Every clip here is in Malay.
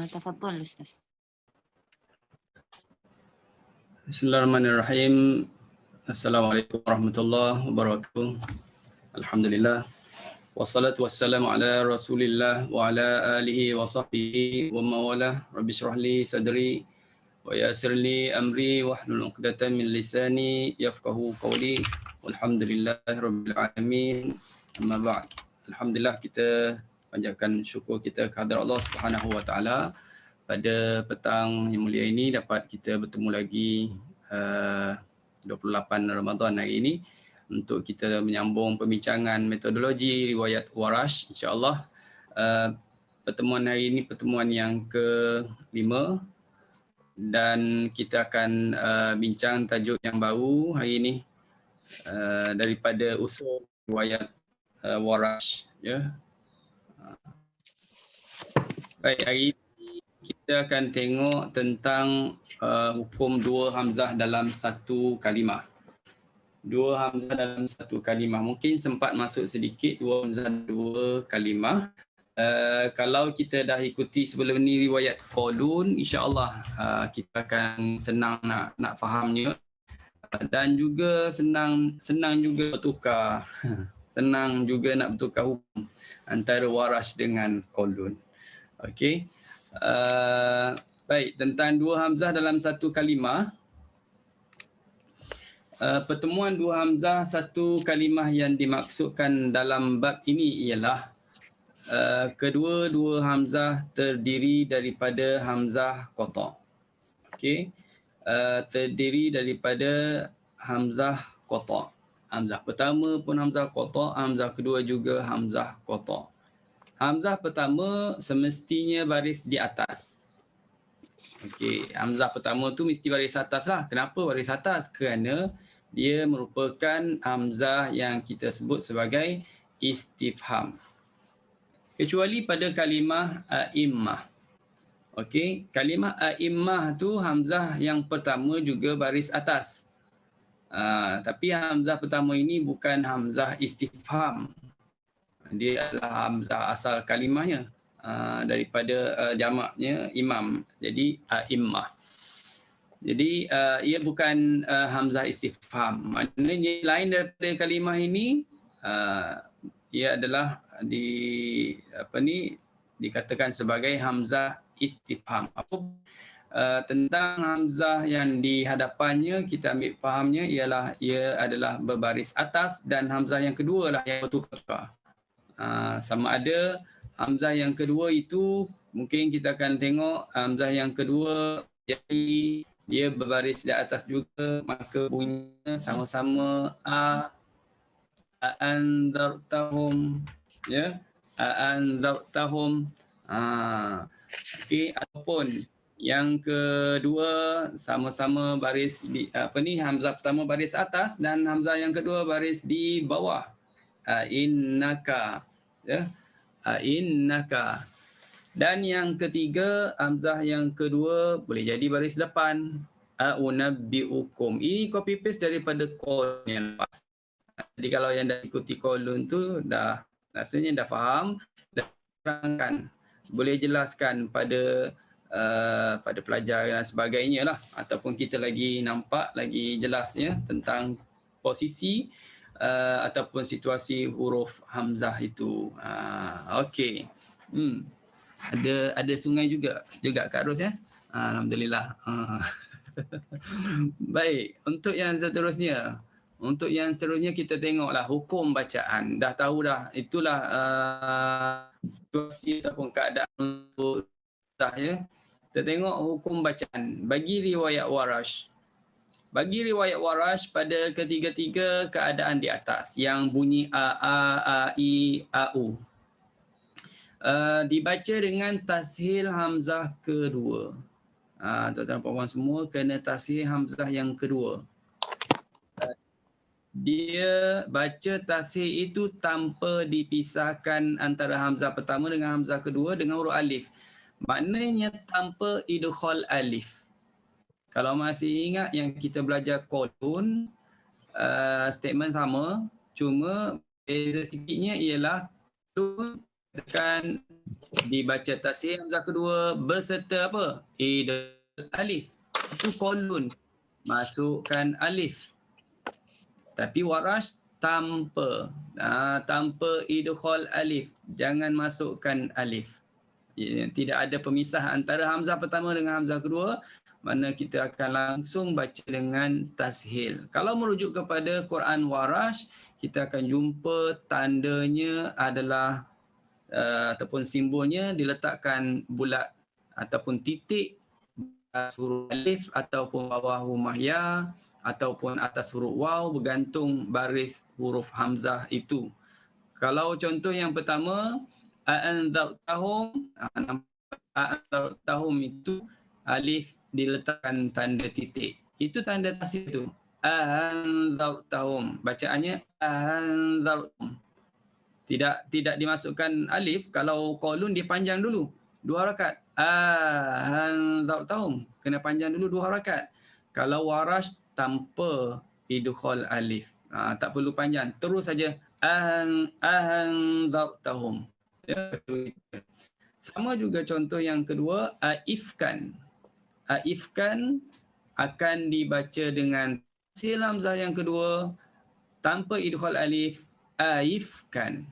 تفضل أستاذ. Bismillahirrahmanirrahim. Assalamualaikum warahmatullahi wabarakatuh. Alhamdulillah. Wassalatu wassalamu ala Rasulillah wa ala alihi wa sahbihi wa mawalah. Rabbi shrah li sadri wa yassir li amri wahlul 'uqdatam min lisani yafqahu qawli. Walhamdulillahirabbil alamin. Amma ba'd. Alhamdulillah, kita panjatkan syukur kita kehadrat Allah Subhanahu wa taala. Pada petang yang mulia ini dapat kita bertemu lagi 28 Ramadan hari ini untuk kita menyambung perbincangan metodologi riwayat Warash, insya-Allah. Pertemuan hari ini pertemuan yang ke-5 dan kita akan bincang tajuk yang baru hari ini daripada usul riwayat Warash, ya. Baik, hari ini kita akan tengok tentang hukum dua hamzah dalam satu kalimah. Dua hamzah dalam satu kalimah. Mungkin sempat masuk sedikit dua hamzah dua kalimah. Kalau kita dah ikuti sebelum ni riwayat Qalun, insya-Allah kita akan senang nak fahamnya dan juga senang juga bertukar. Senang juga nak bertukar hukum antara Warash dengan Qalun. Okey. Baik, tentang dua hamzah dalam satu kalimah. Pertemuan dua hamzah satu kalimah yang dimaksudkan dalam bab ini ialah kedua-dua hamzah terdiri daripada hamzah qata'. Okey. Terdiri daripada hamzah qata'. Hamzah pertama pun hamzah qata', hamzah kedua juga hamzah qata'. Hamzah pertama semestinya baris di atas. Okey, hamzah pertama tu mesti baris atas lah. Kenapa baris atas? Kerana dia merupakan hamzah yang kita sebut sebagai istifham. Kecuali pada kalimah a'immah. Okey, kalimah a'immah tu hamzah yang pertama juga baris atas. Tapi hamzah pertama ini bukan hamzah istifham. Dia adalah hamzah asal kalimahnya daripada jamaknya imam. Jadi a'immah. Jadi ia bukan hamzah istifham. Maknanya lain daripada kalimah ini, ia adalah dikatakan sebagai hamzah istifham. Apa tentang hamzah yang di hadapannya kita ambil fahamnya ialah ia adalah berbaris atas dan hamzah yang kedua lah yang bertukar. Sama ada hamzah yang kedua itu mungkin kita akan tengok hamzah yang kedua jadi dia berbaris di atas juga, maka bunyinya sama-sama a'anzartahum, ya, a'anzartahum. Okey, ataupun yang kedua sama-sama baris di hamzah pertama baris atas dan hamzah yang kedua baris di bawah. Innaka, ya, innaka. Dan yang ketiga hamzah yang kedua boleh jadi baris depan, unabbiukum. Ini copy paste daripada Qalun yang lepas. Jadi kalau yang dah ikuti Qalun tu dah rasanya dah faham, dah terangkan, boleh jelaskan pada pelajar dan sebagainya lah, ataupun kita lagi nampak lagi jelasnya tentang posisi ataupun situasi huruf hamzah itu. Okey. Ada sungai juga Kak Ros, ya. Alhamdulillah. Baik, untuk yang seterusnya. Kita tengoklah hukum bacaan. Dah tahu dah, itulah situasi ataupun keadaan untuk ya. Kita tengok hukum bacaan bagi riwayat Warash. Bagi riwayat Warash pada ketiga-tiga keadaan di atas yang bunyi a, i, au. Dibaca dengan tashil hamzah kedua. Tuan-tuan puan-puan semua kena tashil hamzah yang kedua. Dia baca tashil itu tanpa dipisahkan antara hamzah pertama dengan hamzah kedua dengan huruf alif. Maknanya tanpa idkhal alif. Kalau masih ingat yang kita belajar Qalun, statement cuma beza sikitnya ialah Qalun tekan dibaca tashil hamzah kedua beserta apa? Idgham alif. Itu kolun. Masukkan alif. Tapi Warash tanpa. Tanpa idgham alif. Jangan masukkan alif. Tidak ada pemisah antara hamzah pertama dengan hamzah kedua, mana kita akan langsung baca dengan tashil. Kalau merujuk kepada Quran Warash, kita akan jumpa tandanya adalah ataupun simbolnya diletakkan bulat ataupun titik atas huruf alif ataupun bawah huruf ya ataupun atas huruf waw bergantung baris huruf hamzah itu. Kalau contoh yang pertama, a'anzartahum, a'anzartahum itu alif diletakkan tanda titik. Itu tanda tashil itu. A'anzartahum. Bacaannya a'anzartum. Tidak dimasukkan alif. Kalau kolun dipanjang dulu 2 harakat. A'anzartahum. Kena panjang dulu 2 harakat. Kalau Warash tanpa idgham alif. Tak perlu panjang. Terus saja a'anzartahum. Ya, sama juga contoh yang kedua, aifkan. Aifkan akan dibaca dengan tashil hamzah yang kedua tanpa idgham alif, aifkan.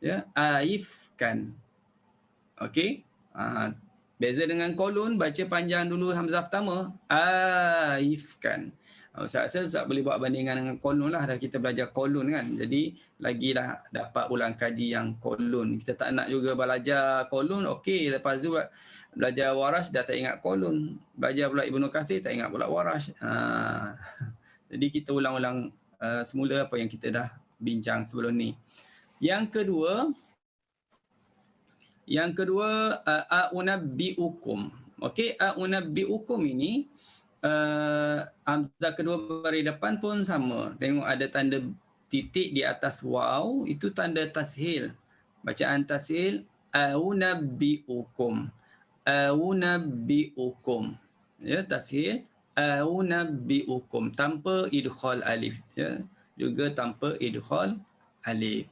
Ya, aifkan. Okey? Beza dengan kolun, baca panjang dulu hamzah pertama, aifkan. Saya rasa boleh buat bandingan dengan kolun lah. Dah kita belajar kolun kan. Jadi lagilah dapat ulang kaji yang kolun. Kita tak nak juga belajar kolun. Okey, lepas tu belajar Warash dah tak ingat kolun. Belajar pula Ibnu Katsir tak ingat pula Warash. Jadi kita ulang-ulang semula apa yang kita dah bincang sebelum ni. Yang kedua a'unabbi'ukum. Okey, a'unabbi'ukum ini hamzah kedua baris depan pun sama. Tengok ada tanda titik di atas waw, itu tanda tashil. Bacaan tashil, a'unabbi'ukum. A'unabbi'ukum. Ya, tashil, a'unabbi'ukum. Tanpa idgham alif. Ya, juga tanpa idgham alif.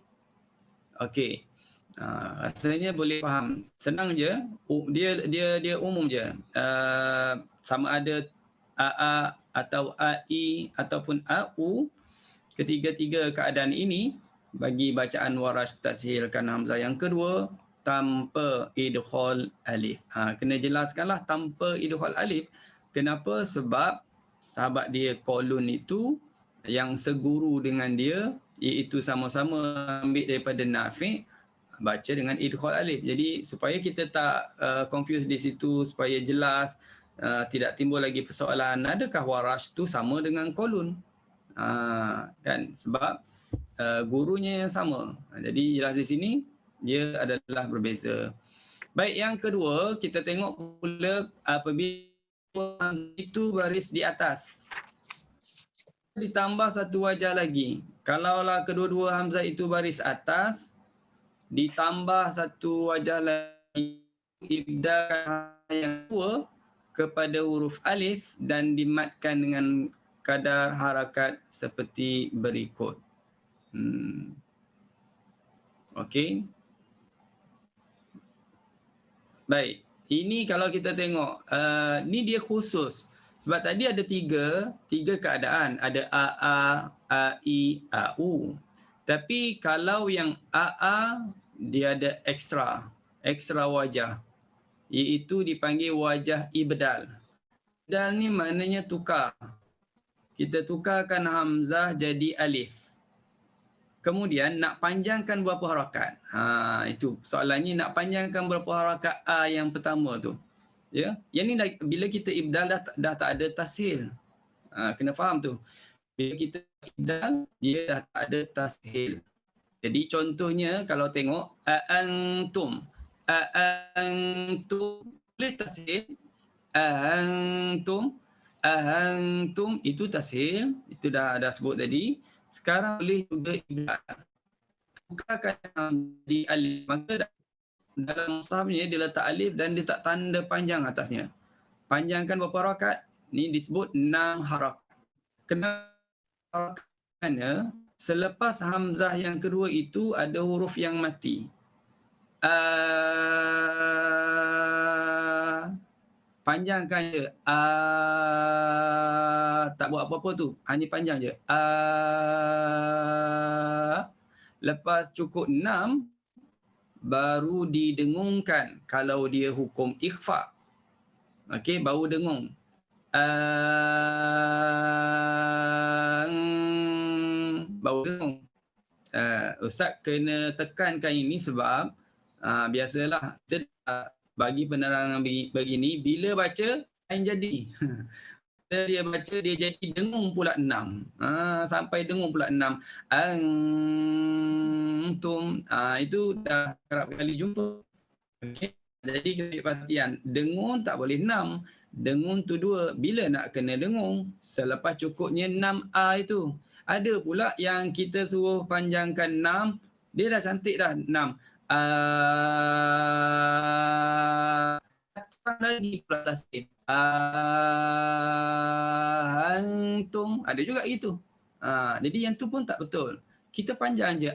Okey. Rasanya boleh faham. Senang je. Dia umum je. Sama ada AA atau AI ataupun AU, ketiga-tiga keadaan ini bagi bacaan Warash tashilkan hamzah yang kedua tanpa idgham alif. Kena jelaskanlah tanpa idgham alif. Kenapa? Sebab sahabat dia kolun itu yang seguru dengan dia, iaitu sama-sama ambil daripada Nafi', baca dengan idgham alif. Jadi supaya kita tak confuse di situ, supaya jelas, tidak timbul lagi persoalan adakah Warash tu sama dengan kolun, kan, sebab gurunya yang sama. Jadi jelas di sini dia adalah berbeza. Baik, yang kedua kita tengok pula apabila itu baris di atas ditambah satu wajah lagi. Kalaulah kedua-dua hamzah itu baris atas ditambah satu wajah lagi, ibdal yang kedua kepada huruf alif dan dimatkan dengan kadar harakat seperti berikut. Okey. Baik. Ini kalau kita tengok, ni dia khusus. Sebab tadi ada tiga keadaan. Ada AA, AI, AU. Tapi kalau yang AA, dia ada ekstra wajah. Iaitu dipanggil wajah ibdal. Ibdal ni maknanya tukar. Kita tukarkan hamzah jadi alif. Kemudian nak panjangkan berapa harakat? Itu soalannya, nak panjangkan berapa harakat A yang pertama tu. Ya, yang ni bila kita ibdal dah tak ada tashil. Kena faham tu. Bila kita ibdal, dia dah tak ada tashil. Jadi contohnya kalau tengok antum boleh tashil, antum itu tashil, itu dah sebut tadi. Sekarang boleh juga ibdal. Tukarkan di alif, maka dalam mushafnya dia letak alif dan dia tak tanda panjang atasnya. Panjangkan berapa harakat? Ni disebut 6 harakat. Kenapa harakatnya? Selepas hamzah yang kedua itu ada huruf yang mati. panjangkan je. Tak buat apa-apa tu. Hanya panjang je. Lepas cukup 6, baru didengungkan kalau dia hukum ikhfa. Okey, baru dengung. Baru dengung. Ustaz kena tekankan ini sebab biasalah kita bagi penerangan begini, bila baca lain jadi. Bila dia baca dia jadi dengung pula 6. Sampai dengung pula 6. Antum. Itu dah kerap kali jumpa. Okey. Jadi kita ambil perhatian, dengung tak boleh 6. Dengung tu 2. Bila nak kena dengung? Selepas cukupnya 6A itu. Ada pula yang kita suruh panjangkan 6, dia dah cantik dah 6. Lagi pula tasdid. Antum. Ada juga gitu. Jadi yang tu pun tak betul. Kita panjang je.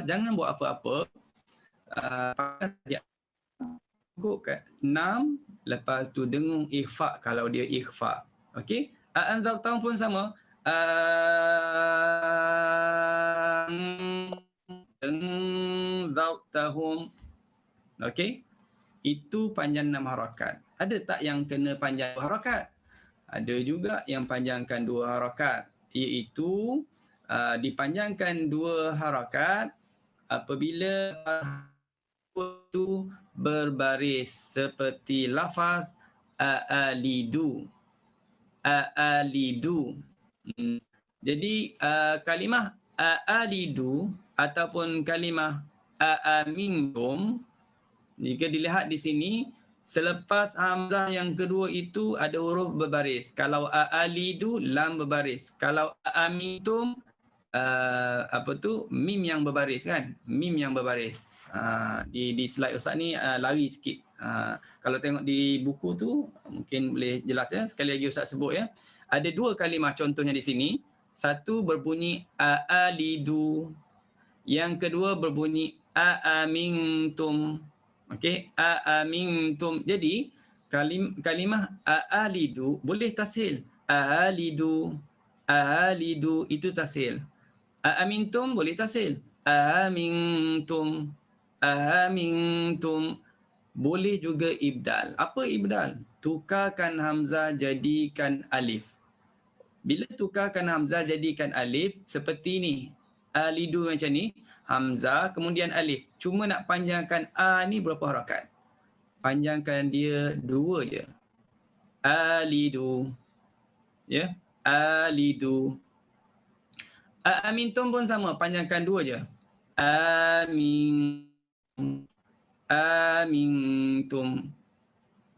Jangan buat apa-apa. Cukup 6, lepas tu dengung ikhfa kalau dia ikhfa. Okey? Anzartahum pun sama. Anzartahum. Okey? Itu panjang 6 harakat. Ada tak yang kena panjang 2 harakat? Ada juga yang panjangkan 2 harakat. Iaitu dipanjangkan 2 harakat apabila itu berbaris seperti lafaz a'alidu. A'alidu. Jadi kalimah a'alidu ataupun kalimah a'amintum, jika dilihat di sini, selepas hamzah yang kedua itu ada huruf berbaris. Kalau a'alidu, lam berbaris. Kalau a'amintum, mim yang berbaris kan? Mim yang berbaris. Di slide Ustaz ni lari sikit. Kalau tengok di buku tu mungkin boleh jelas ya. Sekali lagi Ustaz sebut ya. Ada 2 kalimah contohnya di sini. Satu berbunyi a'alidu. Yang kedua berbunyi a'amintum. Okey, a'amintum. Jadi kalimah a'alidu boleh tashil. A'alidu. A'alidu itu tashil. A'amintum boleh tashil. A'amintum. A'amintum. Boleh juga ibdal. Apa ibdal? Tukarkan hamzah jadikan alif. Bila tukarkan hamzah jadikan alif, seperti ni. Alidu macam ni. Hamzah kemudian alif. Cuma nak panjangkan A ni berapa harakat? Panjangkan dia 2 je. Alidu. Ya. Alidu. Amintum pun sama. Panjangkan 2 je. Amintum.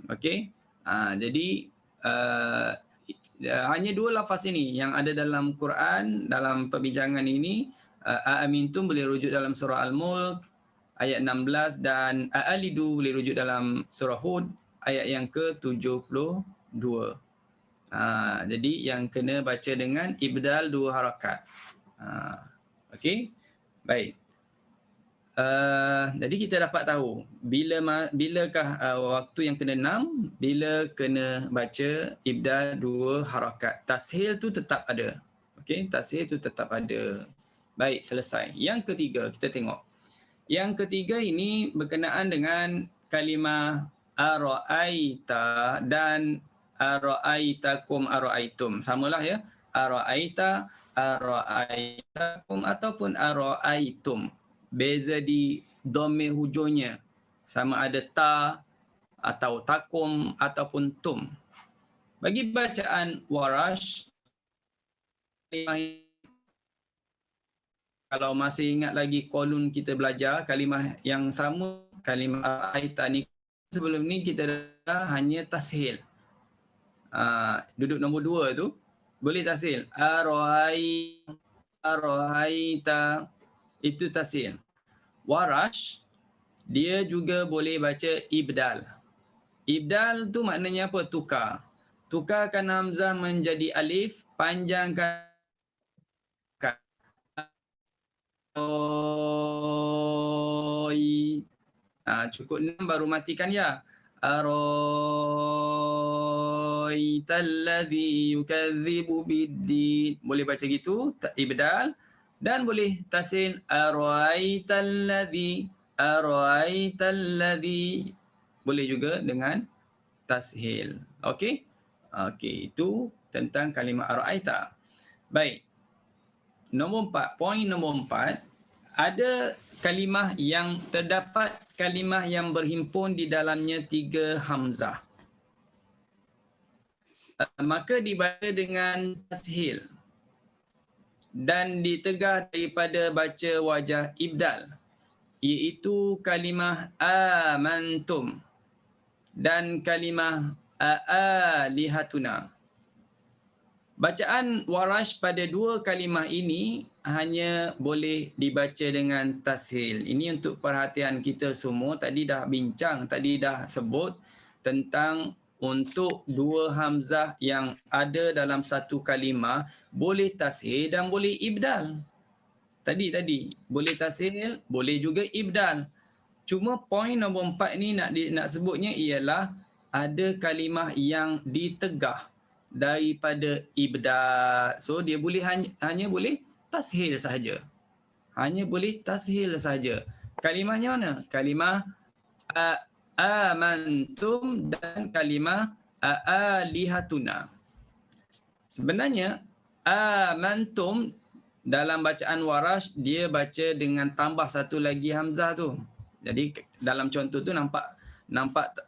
Okey. Jadi hanya 2 lafaz ini yang ada dalam Quran, dalam perbincangan ini. Amintum boleh rujuk dalam surah Al-Mulk ayat 16 dan A'alidu boleh rujuk dalam surah Hud ayat yang ke-72. Jadi yang kena baca dengan ibdal 2 harakat. Okey. Baik. Jadi kita dapat tahu bilakah waktu yang kena 6, bila kena baca ibdal 2 harakat. Tashil tu tetap ada. Okey, tashil tu tetap ada. Baik, selesai. Yang ketiga, kita tengok. Yang ketiga ini berkenaan dengan kalimah ara'aita dan ara'aitakum ara'aitum. Samalah ya. Ara'aita, ara'aitakum ataupun ara'aitum. Beza di dhamir hujungnya. Sama ada ta atau takum ataupun tum. Bagi bacaan Warash, kalau masih ingat lagi kolun kita belajar kalimah yang sama, kalimah ara'aita ni sebelum ni kita dah hanya tashil. Duduk nombor 2 tu boleh tashil. Ara'aita itu tashil. Warash dia juga boleh baca ibdal. Ibdal tu maknanya apa? Tukar. Tukarkan hamzah menjadi alif, panjangkan cukup 6 baru matikan ya. ara'aitalladzi yukadzibu biddin. Boleh baca gitu, ibdal. Dan boleh tashil ara'aitalladzi. Boleh juga dengan tashil. Okey? Okey, itu tentang kalimah ara'aita. Baik. Nombor 4, poin nombor 4, ada kalimah yang terdapat kalimah yang berhimpun di dalamnya 3 hamzah. Maka dibaca dengan tashil dan ditegah daripada baca wajah ibdal, iaitu kalimah amantum dan kalimah aalihatuna. Bacaan Warash pada dua kalimah ini hanya boleh dibaca dengan tashil. Ini untuk perhatian kita semua. Tadi dah bincang, tadi dah sebut tentang untuk dua hamzah yang ada dalam satu kalimah boleh tashil dan boleh ibdal. Tadi boleh tashil, boleh juga ibdal. Cuma poin nombor 4 ni nak sebutnya ialah ada kalimah yang ditegah daripada ibdal. So dia boleh hanya boleh tashil sahaja. Hanya boleh tashil sahaja. Kalimahnya mana? Kalimah amantum dan kalimah aalihatuna. Sebenarnya amantum dalam bacaan Warash dia baca dengan tambah satu lagi hamzah tu. Jadi dalam contoh tu nampak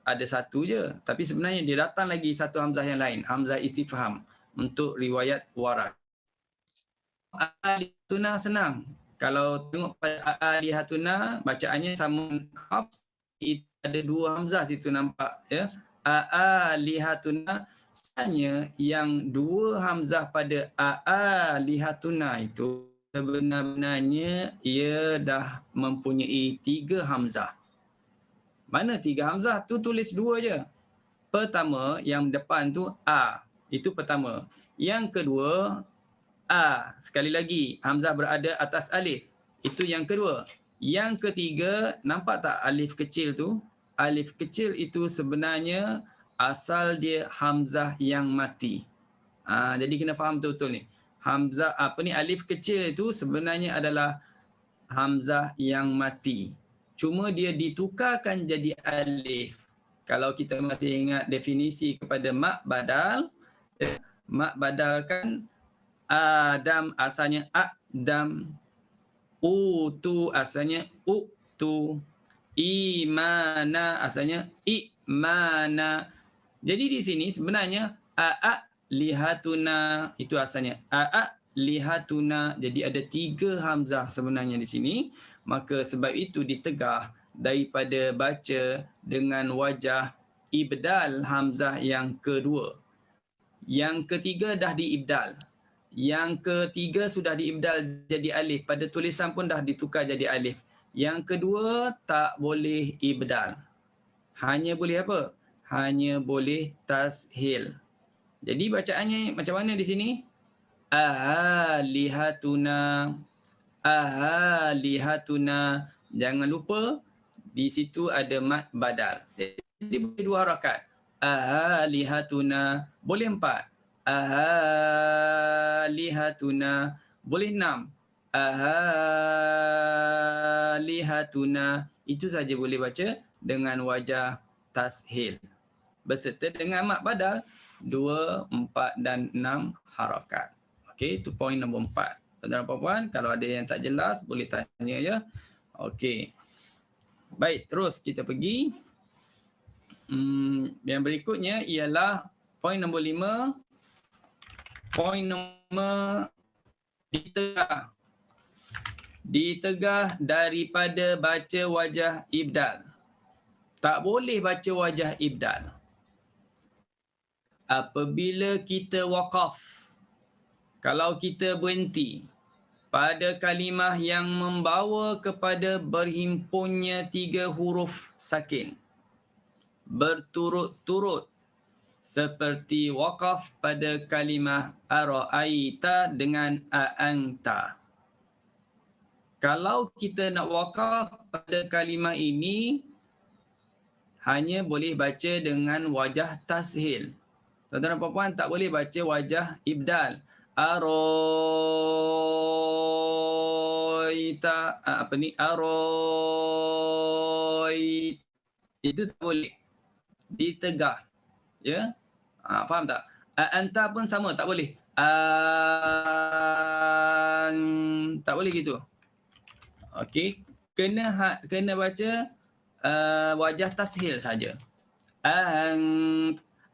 ada satu je, tapi sebenarnya dia datang lagi satu hamzah yang lain, hamzah istifham untuk riwayat Warash. Alihatuna senang. Kalau tengok pada alihatuna bacaannya sama hafs, ada dua hamzah situ nampak ya. Alihatuna, sebenarnya yang dua hamzah pada alihatuna itu sebenarnya ia dah mempunyai 3 hamzah. Mana 3 hamzah? Tu tulis 2 je. Pertama, yang depan tu A. Itu pertama. Yang kedua, A. Sekali lagi, hamzah berada atas alif. Itu yang kedua. Yang ketiga, nampak tak alif kecil tu? Alif kecil itu sebenarnya asal dia hamzah yang mati. Jadi kena faham betul-betul ni. Hamzah alif kecil itu sebenarnya adalah hamzah yang mati. Cuma dia ditukarkan jadi alif. Kalau kita masih ingat definisi kepada mak badal, mak badal kan Adam asalnya Adam, utu asalnya uktu, imana asalnya imana. Jadi di sini sebenarnya lihatuna itu asalnya lihatuna. Jadi ada 3 hamzah sebenarnya di sini. Maka sebab itu ditegah daripada baca dengan wajah ibdal hamzah yang kedua. Yang ketiga dah diibdal. Yang ketiga sudah diibdal jadi alif. Pada tulisan pun dah ditukar jadi alif. Yang kedua tak boleh ibdal. Hanya boleh apa? Hanya boleh tashil. Jadi bacaannya macam mana di sini? Alihatuna. Alihatuna. Jangan lupa di situ ada mad badal. Jadi boleh 2 harakat. Alihatuna. Boleh 4. Alihatuna. Boleh 6. Alihatuna. Itu saja boleh baca dengan wajah tashil. Berserta dengan mad badal 2, 4 dan 6 harakat. Okey, itu poin nombor 4. Tuan-tuan dan puan-puan, kalau ada yang tak jelas boleh tanya ya. Okey. Baik, terus kita pergi. Yang berikutnya ialah poin nombor 5. Poin nombor ditegah. Ditegah daripada baca wajah ibdal. Tak boleh baca wajah ibdal. Apabila kita waqaf, kalau kita berhenti pada kalimah yang membawa kepada berhimpunnya 3 huruf sakin berturut-turut seperti waqaf pada kalimah ara'aita dengan a'anta. Kalau kita nak waqaf pada kalimah ini hanya boleh baca dengan wajah tashil. Tuan-tuan dan puan-puan tak boleh baca wajah ibdal. Aroita. Itu tak boleh. Ditegah. Ya. Faham tak? Anta pun sama, tak boleh. Tak boleh gitu. Okey. Kena baca wajah tashil saja.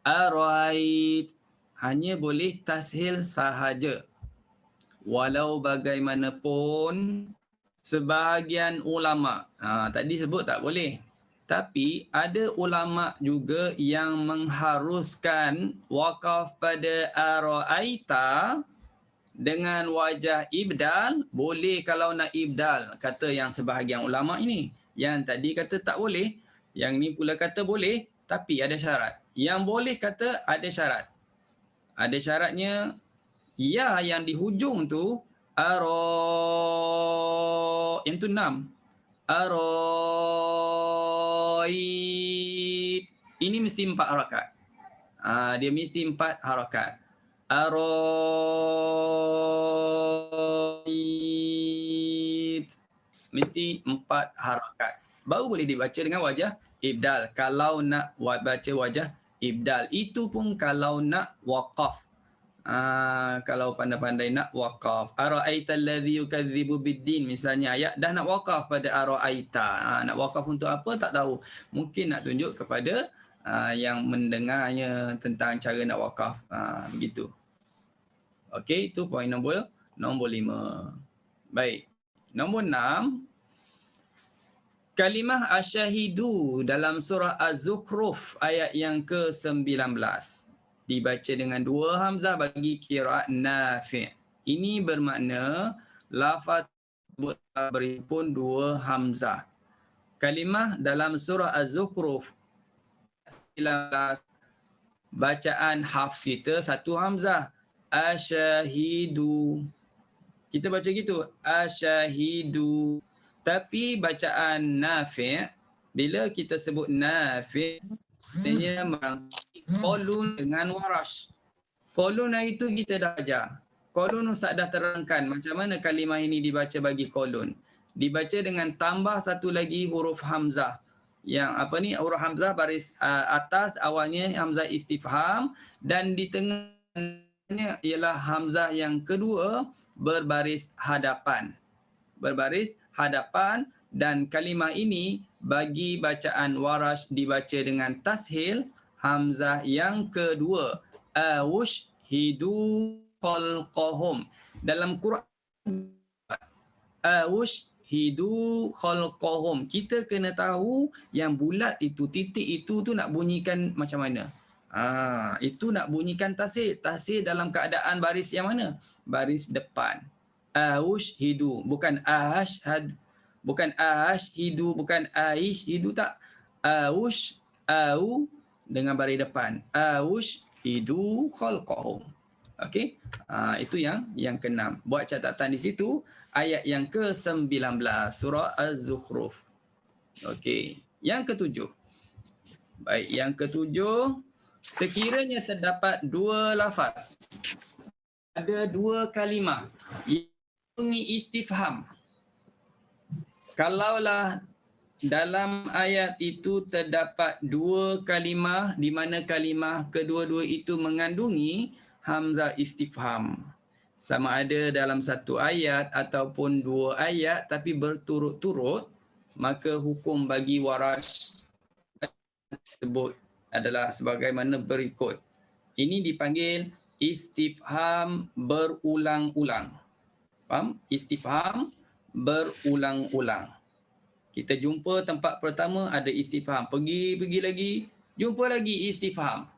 Arait. Hanya boleh tashil sahaja. Walau bagaimanapun sebahagian ulama, tadi sebut tak boleh. Tapi ada ulama juga yang mengharuskan wakaf pada araita dengan wajah ibdal. Boleh kalau nak ibdal, kata yang sebahagian ulama ini. Yang tadi kata tak boleh, yang ni pula kata boleh, tapi ada syarat. Yang boleh kata ada syarat. Ada syaratnya, ya yang di hujung tu yang tu 6. Aroid. Ini mesti 4 harakat. Dia mesti 4 harakat. Aroid. Mesti 4 harakat. Baru boleh dibaca dengan wajah ibdal. Kalau nak baca wajah ibdal. Itu pun kalau nak waqaf. Kalau pandai-pandai nak waqaf. Ara'aita allazi yukadzibu biddin, misalnya ayat dah nak waqaf pada ara'aita. Nak waqaf untuk apa tak tahu. Mungkin nak tunjuk kepada yang mendengarnya tentang cara nak waqaf. Begitu. Okey, itu poin nombor 5. Baik. Nombor 6. Kalimah asyahidu dalam surah Az-Zukhruf ayat yang ke-19. Dibaca dengan 2 hamzah bagi qiraat Nafi'. Ini bermakna lafaz berhimpun 2 hamzah. Kalimah dalam surah Az-Zukhruf 19, bacaan Hafs kita 1 hamzah. Asyahidu. Kita baca gitu, asyahidu. Tapi bacaan Nafi', bila kita sebut Nafi', sebenarnya Qalun dengan Warash. Qalun hari itu kita dah ajar. Qalun Ustaz dah terangkan macam mana kalimah ini dibaca bagi Qalun. Dibaca dengan tambah satu lagi huruf hamzah. Yang huruf hamzah baris atas awalnya hamzah istifham dan di tengahnya ialah hamzah yang kedua berbaris hadapan. Berbaris hadapan, dan kalimah ini bagi bacaan Warash dibaca dengan tashil hamzah yang kedua. Awush hidu khalqahum. Dalam Quran, awush hidu khalqahum. Kita kena tahu yang bulat itu, titik itu tu nak bunyikan macam mana. Itu nak bunyikan tashil. Tashil dalam keadaan baris yang mana? Baris depan. Awush hidu. Bukan ashhad. Bukan ashhidu. Bukan aish hidu, tak. Awush, au dengan baris depan. Awush hidu khalqahum. Okey. Itu yang ke-6. Buat catatan di situ ayat yang ke-19 surah Az-Zukhruf. Okey. Yang ke-7. Baik, yang ke-7, sekiranya terdapat 2 lafaz, ada 2 kalimah yang mengandungi istifham. Kalaulah dalam ayat itu terdapat 2 kalimah di mana kalimah kedua-dua itu mengandungi hamzah istifham. Sama ada dalam 1 ayat ataupun 2 ayat tapi berturut-turut, maka hukum bagi Warash tersebut adalah sebagaimana berikut. Ini dipanggil istifham berulang-ulang. Faham? Istifham berulang-ulang. Kita jumpa tempat pertama ada istifham. Pergi lagi, jumpa lagi istifham.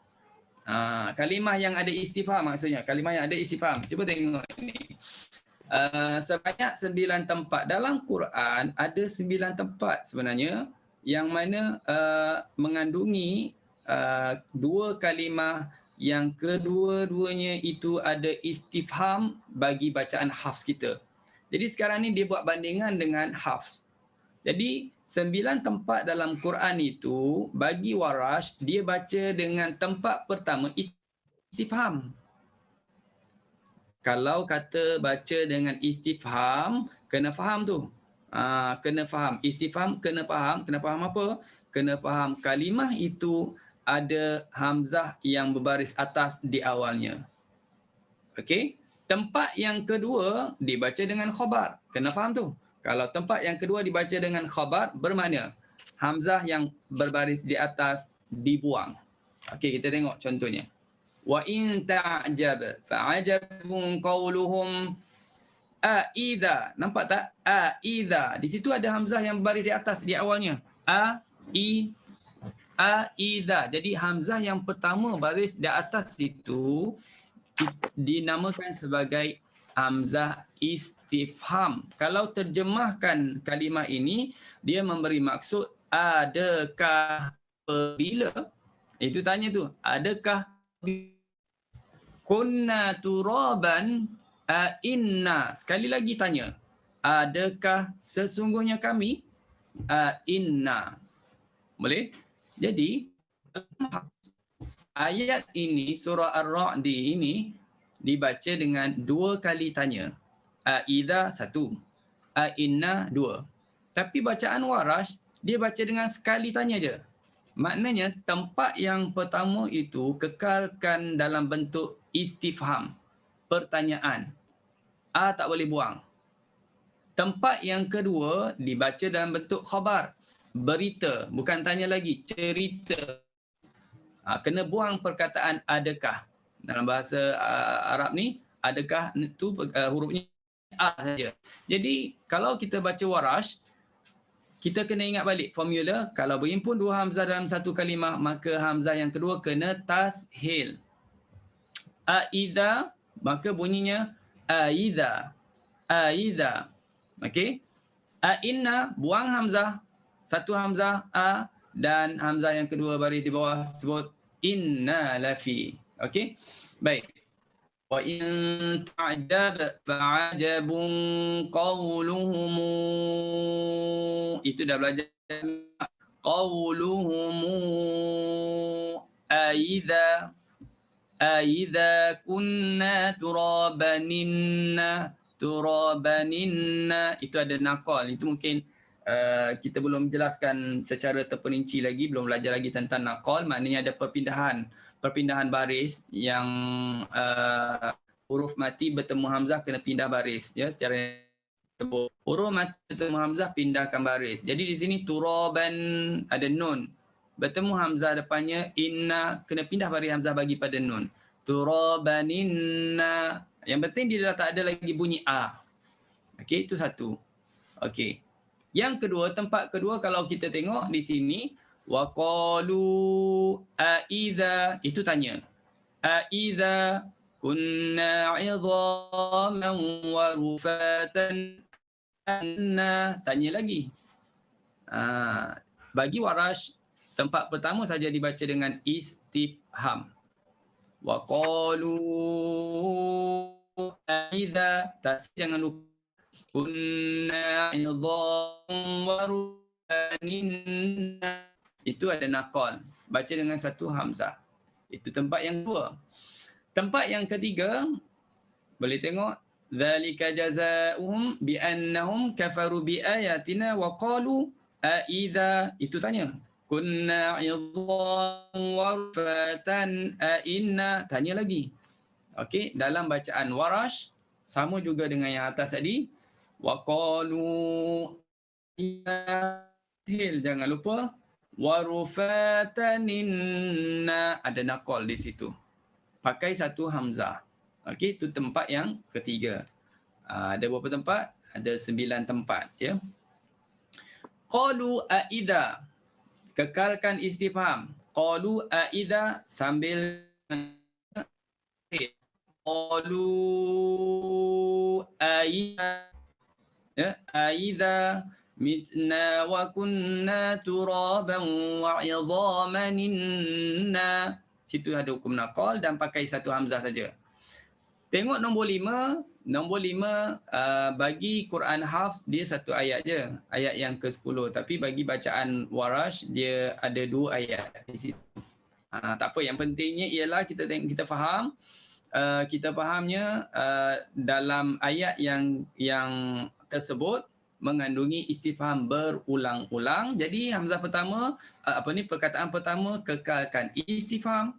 Kalimah yang ada istifham maksudnya. Kalimah yang ada istifham. Cuba tengok ini. Sebanyak 9 tempat. Dalam Quran ada 9 tempat sebenarnya yang mana mengandungi 2 kalimah yang kedua-duanya itu ada istifham bagi bacaan Hafs kita. Jadi sekarang ni dia buat bandingan dengan Hafs. Jadi 9 tempat dalam Quran itu bagi Warash dia baca dengan tempat pertama istifham. Kalau kata baca dengan istifham, kena faham tu. Kena faham. Istifham kena faham. Kena faham apa? Kena faham kalimah itu ada hamzah yang berbaris atas di awalnya. Okey? Tempat yang kedua dibaca dengan khabar. Kena faham tu. Kalau tempat yang kedua dibaca dengan khabar, bermakna hamzah yang berbaris di atas dibuang. Okey, kita tengok contohnya. Wa in ta'jab fa'ajabun qawluhum idza. Nampak tak? Idza. Di situ ada hamzah yang berbaris di atas di awalnya. Idza. Jadi hamzah yang pertama baris di atas itu dinamakan sebagai hamzah istifham. Kalau terjemahkan kalimah ini, dia memberi maksud adakah, apabila. Itu tanya tu, adakah kunna turaban inna. Sekali lagi tanya, adakah sesungguhnya kami inna. Boleh? Jadi ayat ini, surah Ar-Ra'd ini dibaca dengan dua kali tanya. Idza satu, inna dua. Tapi bacaan Warash dia baca dengan sekali tanya je. Maknanya tempat yang pertama itu kekalkan dalam bentuk istifham, pertanyaan. Tak boleh buang. Tempat yang kedua dibaca dalam bentuk khabar, berita, bukan tanya lagi, cerita. Kena buang perkataan adakah. Dalam bahasa Arab ni, adakah tu hurufnya A saja. Jadi kalau kita baca Warash, kita kena ingat balik formula, kalau berhimpun dua hamzah dalam satu kalimah, maka hamzah yang kedua kena tashil. Idza, maka bunyinya aidza. Aidza. Okey? Inna, buang hamzah. Satu hamzah a, dan hamzah yang kedua baris di bawah sebut inna lafi. Okey? Baik. Wa in ta'jab fa'ajabun qawluhum. Itu dah belajar. Qawluhum aidza kunna turabaninna. Itu ada nakal. Itu mungkin kita belum jelaskan secara terperinci lagi, belum belajar lagi tentang nakal. Maknanya ada perpindahan baris yang huruf mati bertemu hamzah kena pindah baris, ya, secara huruf mati bertemu hamzah pindahkan baris. Jadi di sini turaban ada nun, bertemu hamzah depannya, inna kena pindah baris hamzah bagi pada nun. Turabaninna, yang penting dia dah tak ada lagi bunyi a. Okey, itu satu. Okey. Yang kedua, tempat kedua kalau kita tengok di sini, wa qalu aidza, itu tanya. Aidza kunna 'idhaman wa rufatan anna, tanya lagi. Bagi Warash, tempat pertama saja dibaca dengan istifham. Wa qalu aidza, jangan lupa kunna 'idhaman wa rufatan, itu ada nakal, baca dengan satu hamzah. Itu tempat yang kedua. Tempat yang ketiga, boleh tengok, dzalika jazaohum bi annahum kafaru bi ayatina wa qalu aidza, itu tanya. Kunna 'idhaman wa rufatan inna, tanya lagi. Okey, dalam bacaan Warash sama juga dengan yang atas tadi. Wa qalu, jangan lupa, wa rufataninna, ada nakal di situ. Pakai satu hamzah. Okey, itu tempat yang ketiga. Ada berapa tempat? Ada 9 tempat, ya. Qalu aidza, kekalkan istifham. Qalu aidza sambil qalu aidza, ya, aidza mitna wa kunna turaban wa 'idhaman inna. Situ ada hukum nakal dan pakai satu hamzah saja. Tengok nombor 5. Nombor 5 bagi Quran Hafs dia satu ayat je, ayat yang ke-10. Tapi bagi bacaan Warash dia ada 2 ayat di situ. Tak apa, yang pentingnya ialah kita faham, kita fahamnya dalam ayat yang tersebut mengandungi istifham berulang-ulang. Jadi hamzah pertama, perkataan pertama kekalkan istifham.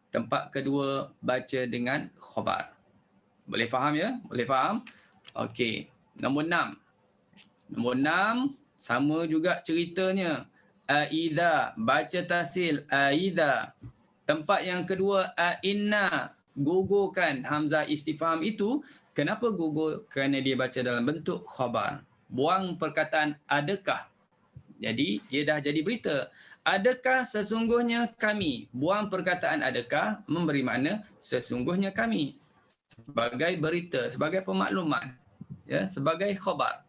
Tempat kedua baca dengan khabar. Boleh faham ya? Boleh faham? Okey. Nombor 6. Nombor 6 sama juga ceritanya. Aidha, baca tahsil aidha. Tempat yang kedua inna, gugurkan hamzah istifham itu. Kenapa gugur? Kerana dia baca dalam bentuk khabar. Buang perkataan adakah. Jadi dia dah jadi berita. Adakah sesungguhnya kami? Buang perkataan adakah, memberi makna sesungguhnya kami. Sebagai berita, sebagai pemakluman, ya, sebagai khabar.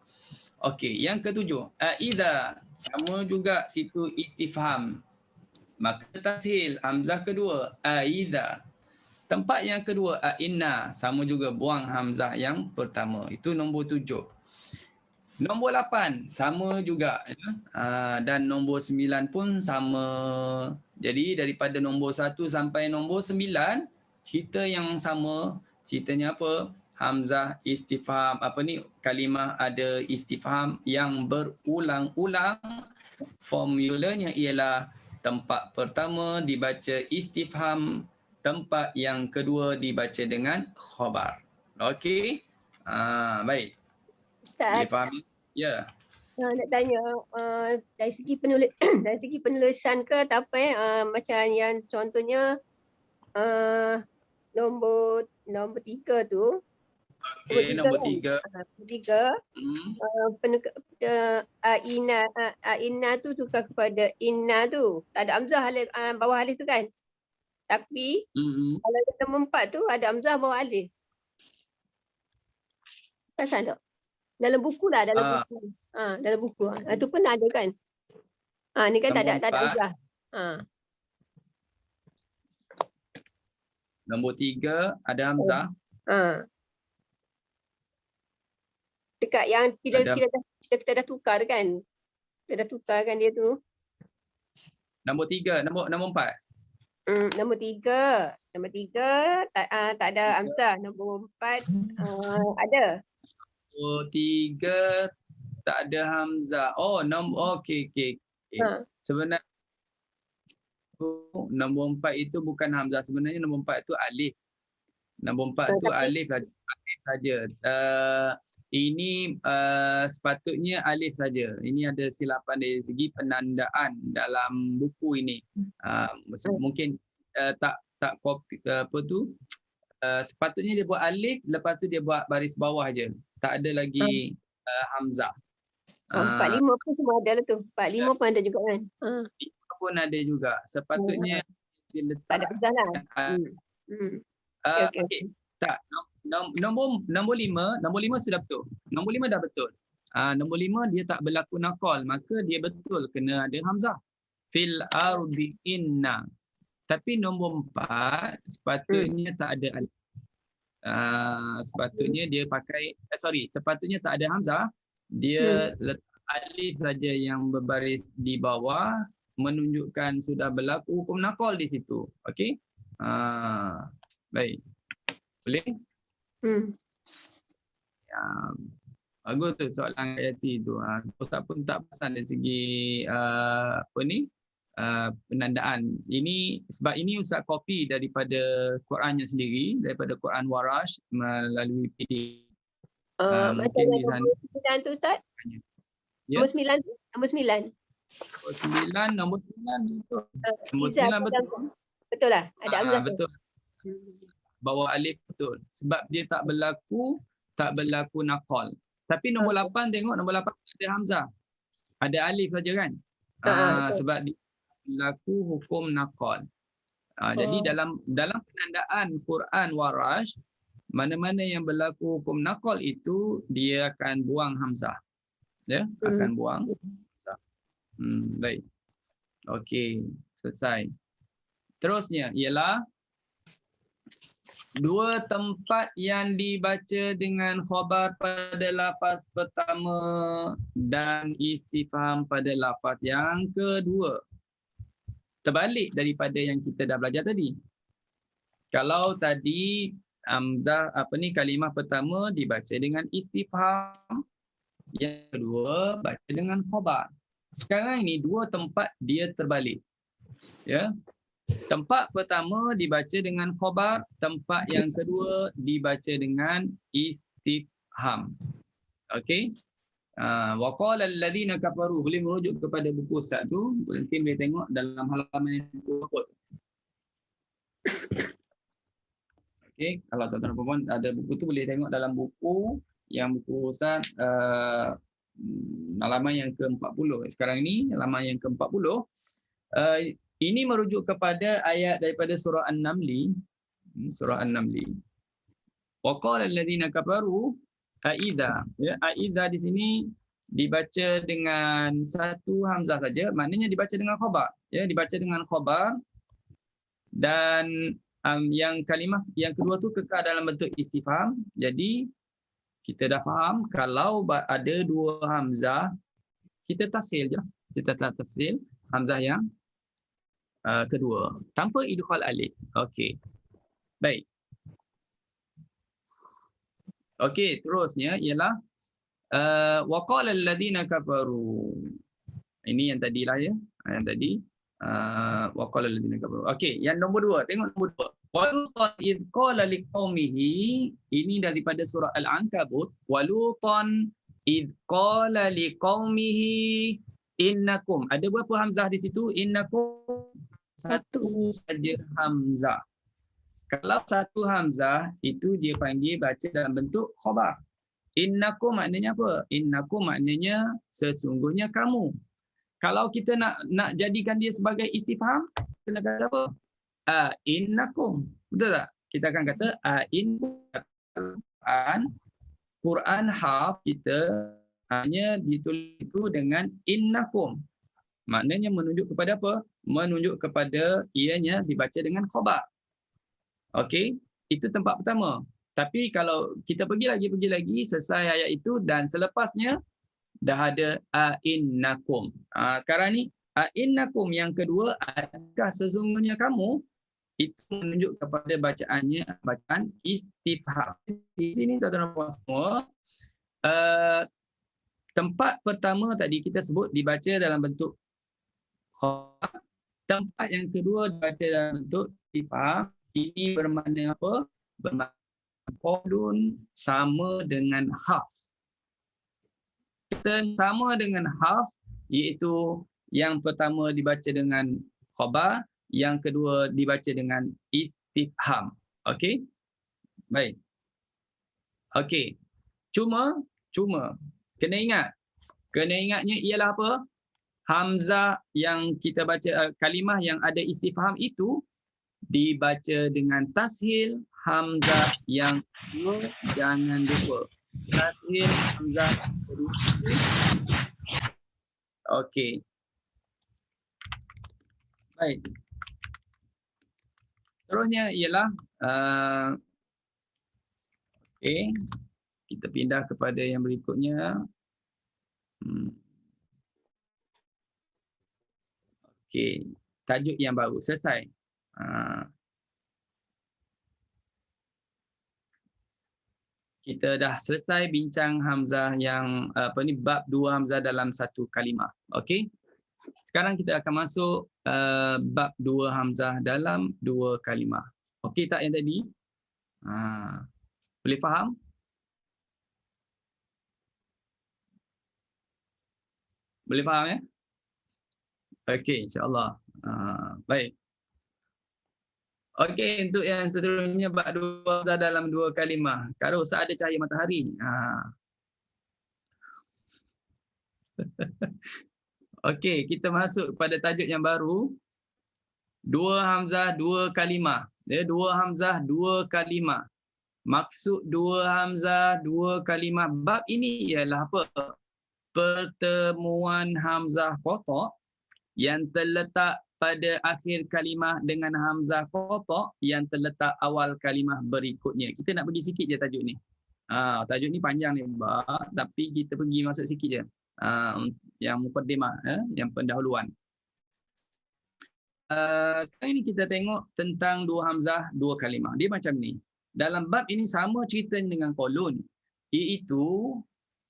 Okey, yang ketujuh, idza, sama juga situ istifham. Maka tashil hamzah kedua, idza. Tempat yang kedua, inna, sama juga buang hamzah yang pertama. Itu nombor 7. Nombor 8 sama juga, ya. Dan nombor 9 pun sama. Jadi daripada nombor 1 sampai nombor 9, cerita yang sama. Ceritanya apa? Hamzah istifham, kalimah ada istifham yang berulang-ulang. Formulanya ialah tempat pertama dibaca istifham, tempat yang kedua dibaca dengan khabar. Okey? Baik. Boleh Ustaz, faham? Ya. nak tanya dari segi penulis dari segi penulisan ke atau apa macam yang contohnya nombor 3 tu. Okey, nombor 3. Nombor 3 Inna tu tukar kepada inna tu. Tak ada hamzah alif, bawah alif tu kan. Tapi kalau nombor 4 tu ada hamzah bawah alif. Perasan tak? Dalam buku lah, dalam buku. Dalam buku. Itu pun ada kan. Ni kan tak ada hamzah. Nombor 3 ada hamzah. Dekat yang kita dah tukar kan. Kita dah tukar kan dia tu. Nombor 3, nombor 4. Nombor 3. Nombor 3 tak ada hamzah. Nombor 4 ada. Nombor 3 tak ada hamzah. Oh, okey. Sebenarnya nombor 4 itu bukan hamzah. Sebenarnya nombor 4 itu alif. Nombor 4 itu alif saja. Ini sepatutnya alif saja. Ini ada silapan dari segi penandaan dalam buku ini. Mungkin tak copy sepatutnya dia buat alif, lepas tu dia buat baris bawah je. Tak ada lagi hamzah. 4, 5 pun semua ada lah tu. 4, 5 pun ada juga kan. 5 pun ada juga. Sepatutnya dia letak. Tak ada hamzah lah. Okey. Tak. Nombor 5 sudah betul. Nombor 5 dah betul. Nombor 5 dia tak berlaku naqal, maka dia betul kena ada hamzah. Fil ardi inna. Tapi nombor 4 sepatutnya tak ada alif. Sepatutnya dia pakai sepatutnya tak ada hamzah. Dia letak alif saja yang berbaris di bawah, menunjukkan sudah berlaku hukum naqal di situ. Okey? Baik. Boleh? Ya, bagus tu soalan Hayati tu. Ustaz pun tak pasal dari segi penandaan. Ini sebab ini Ustaz copy daripada Qurannya sendiri, daripada Quran Warash melalui PDF. Macam nombor 9 tu Ustaz? Ya. Nombor 9 tu? Nombor 9. Nombor 9 betul. Nombor 9 betul. Betul lah. Ada hamzah. Betul. Bawah alif betul. Sebab dia tak berlaku naqal. Tapi nombor 8 tengok, nombor 8 ada hamzah. Ada alif saja kan? Sebab dia berlaku hukum naqal. Jadi dalam penandaan Quran Warash, mana-mana yang berlaku hukum naqal itu dia akan buang hamzah. Ya, akan buang hamzah. Baik. Okey, selesai. Terusnya ialah dua tempat yang dibaca dengan khabar pada lafaz pertama dan istifham pada lafaz yang kedua. terbalik daripada yang kita dah belajar tadi. Kalau tadi hamzah kalimah pertama dibaca dengan istifham, yang kedua baca dengan khabar. Sekarang ini dua tempat dia terbalik. Ya. Tempat pertama dibaca dengan khabar, tempat yang kedua dibaca dengan istifham. Okey. Wa qala alladhina kafaru, boleh merujuk kepada buku ustaz tu, nanti boleh tengok dalam halaman yang berikut. Okey, kalau tuan-tuan dan puan ada buku tu boleh tengok dalam buku ustaz halaman yang ke-40. Sekarang ini halaman yang ke-40. Ini merujuk kepada ayat daripada surah An-Naml. Surah An-Naml. Wa qala alladhina kafaru aidza. Ya, aidza di sini dibaca dengan satu hamzah saja, maknanya dibaca dengan khabar. Ya, dibaca dengan khabar. Dan yang kalimah yang kedua tu kekal dalam bentuk istifham. Jadi kita dah faham kalau ada dua hamzah, kita tashil je. Kita tashil hamzah yang kedua tanpa idghal alif. Okey. Baik. Okey, terusnya ialah wa qala alladhina kafaru. Ini yang tadilah ya. Yang tadi wa qala alladhina kafaru. Okey, yang nombor 2, tengok nombor 2. Walutan idh qala liqaumihi, ini daripada surah Al-Ankabut. Walutan idh qala liqaumihi innakum. Ada berapa hamzah di situ? Innakum, satu saja hamzah. Kalau satu hamzah itu dia panggil baca dalam bentuk khabar. Innakum maknanya apa? Innakum maknanya sesungguhnya kamu. Kalau kita nak jadikan dia sebagai istifham, kita nak kata apa? Innakum. Betul tak? Kita akan kata Quran harf kita hanya ditulis itu dengan innakum. Maknanya menunjuk kepada apa? Menunjuk kepada ianya dibaca dengan khabar. Okey, itu tempat pertama. Tapi kalau kita pergi lagi selesai ayat itu dan selepasnya dah ada innakum. Sekarang ni innakum yang kedua, adakah sesungguhnya kamu, itu menunjuk kepada bacaan istifham. Di sini tuan-tuan dan puan semua, tempat pertama tadi kita sebut dibaca dalam bentuk khabar. Tempat yang kedua dibaca dalam bentuk istifham. Ini bermakna apa? Bermakna qaulun sama dengan harf. Kita sama dengan harf, iaitu yang pertama dibaca dengan khabar, yang kedua dibaca dengan istifham. Okey? Baik. Okey. Cuma kena ingatnya ialah apa? Hamzah yang kita baca, kalimah yang ada istifham itu dibaca dengan tashil hamzah yang kedua, jangan lupa. Tashil hamzah kedua. Okey. Baik. Terusnya ialah okey, kita pindah kepada yang berikutnya. Okey, tajuk yang baru selesai. Kita dah selesai bincang hamzah yang bab dua hamzah dalam satu kalimah. Okey. Sekarang kita akan masuk bab dua hamzah dalam dua kalimah. Okey tak yang tadi? Boleh faham? Boleh faham ya? Okey, insya-Allah. Baik. Okey, untuk yang seterusnya bab dua hamzah dalam dua kalimah. Kalau Ustaz ada cahaya matahari. Okey, kita masuk kepada tajuk yang baru. Dua hamzah, dua kalimah. Ya, dua hamzah, dua kalimah. Maksud dua hamzah, dua kalimah. Bab ini ialah apa? Pertemuan hamzah qata' yang terletak pada akhir kalimah dengan hamzah qata' yang terletak awal kalimah berikutnya. Kita nak pergi sikit je tajuk ni. Tajuk ni panjang ni, tapi kita pergi masuk sikit je. Yang muqaddimah, yang pendahuluan. Sekarang ini kita tengok tentang dua hamzah, dua kalimah. Dia macam ni. Dalam bab ini sama cerita dengan kolon. Iaitu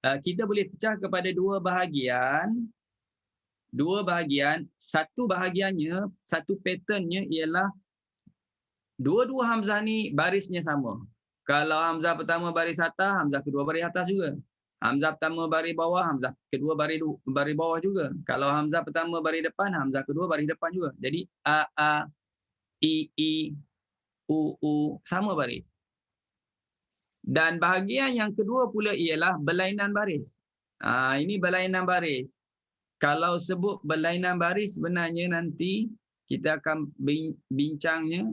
kita boleh pecah kepada dua bahagian. Dua bahagian. Satu bahagiannya, satu patternnya ialah dua-dua hamzah ni barisnya sama. Kalau hamzah pertama baris atas, hamzah kedua baris atas juga. Hamzah pertama baris bawah, hamzah kedua baris bawah juga. Kalau hamzah pertama baris depan, hamzah kedua baris depan juga. Jadi a, i, u sama baris. Dan bahagian yang kedua pula ialah berlainan baris. Ini berlainan baris. Kalau sebut berlainan baris, sebenarnya nanti kita akan bincangnya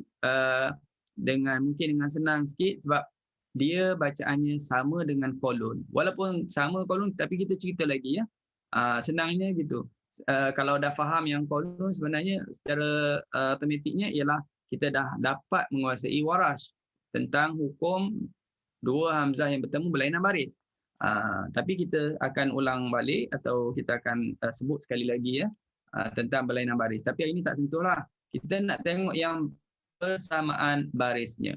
mungkin dengan senang sikit sebab dia bacaannya sama dengan kolon. Walaupun sama kolon tapi kita cerita lagi ya. Senangnya gitu. Kalau dah faham yang kolon sebenarnya secara automatiknya ialah kita dah dapat menguasai waras tentang hukum dua hamzah yang bertemu berlainan baris. Tapi kita akan ulang balik atau kita akan sebut sekali lagi ya tentang berlainan baris. Tapi hari ini tak sentuhlah. Kita nak tengok yang persamaan barisnya.